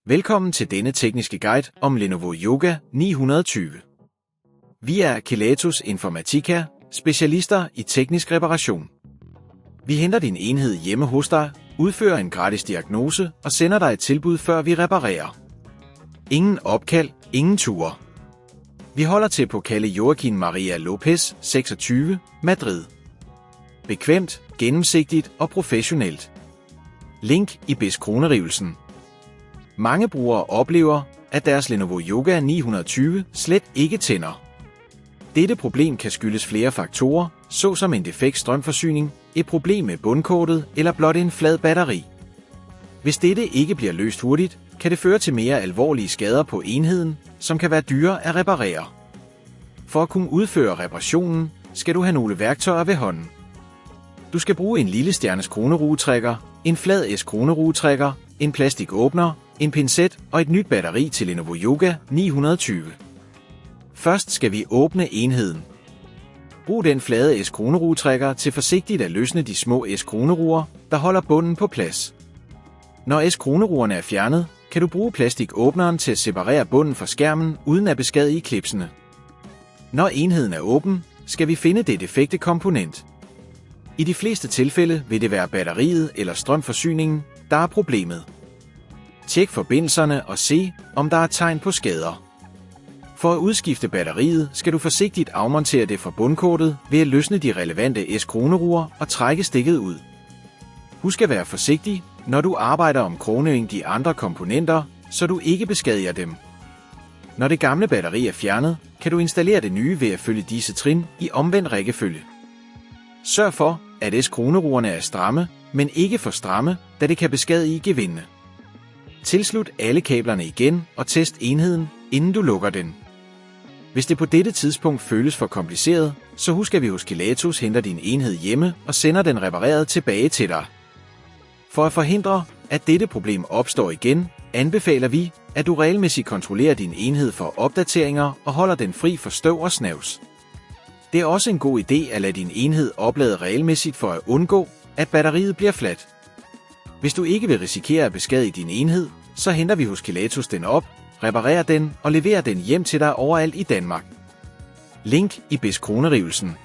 Velkommen til denne tekniske guide om Lenovo Yoga 920. Vi er Kelatos Informatika, specialister i teknisk reparation. Vi henter din enhed hjemme hos dig, udfører en gratis diagnose og sender dig et tilbud, før vi reparerer. Ingen opkald, ingen ture. Vi holder til på Calle Joaquin Maria Lopez, 26, Madrid. Bekvemt, gennemsigtigt og professionelt. Link i beskronerivelsen. Mange brugere oplever, at deres Lenovo Yoga 920 slet ikke tænder. Dette problem kan skyldes flere faktorer, såsom en defekt strømforsyning, et problem med bundkortet eller blot en flad batteri. Hvis dette ikke bliver løst hurtigt, kan det føre til mere alvorlige skader på enheden, som kan være dyre at reparere. For at kunne udføre reparationen, skal du have nogle værktøjer ved hånden. Du skal bruge en lille stjernes kronerugetrækker, en flad S-kronerugetrækker, en plastikåbner, en pincet og et nyt batteri til Lenovo Yoga 920. Først skal vi åbne enheden. Brug den flade S-kronerugetrækker til forsigtigt at løsne de små S-kroneruer, der holder bunden på plads. Når S-kroneruerne er fjernet, kan du bruge plastikåbneren til at separere bunden fra skærmen uden at beskadige klipsene. Når enheden er åben, skal vi finde det defekte komponent. I de fleste tilfælde vil det være batteriet eller strømforsyningen, der er problemet. Tjek forbindelserne og se, om der er tegn på skader. For at udskifte batteriet skal du forsigtigt afmontere det fra bundkortet ved at løsne de relevante S-kroneruer og trække stikket ud. Husk at være forsigtig, når du arbejder om krogning de andre komponenter, så du ikke beskadiger dem. Når det gamle batteri er fjernet, kan du installere det nye ved at følge disse trin i omvendt rækkefølge. Sørg for, at S-kroneruerne er stramme, men ikke for stramme, da det kan beskadige gevindene. Tilslut alle kablerne igen og test enheden, inden du lukker den. Hvis det på dette tidspunkt føles for kompliceret, så husk at vi hos Kelatos henter din enhed hjemme og sender den repareret tilbage til dig. For at forhindre, at dette problem opstår igen, anbefaler vi, at du regelmæssigt kontrollerer din enhed for opdateringer og holder den fri for støv og snavs. Det er også en god idé at lade din enhed oplade regelmæssigt for at undgå, at batteriet bliver fladt. Hvis du ikke vil risikere at beskadige din enhed, så henter vi hos Kelatos den op, reparerer den og leverer den hjem til dig overalt i Danmark. Link i beskronerivelsen.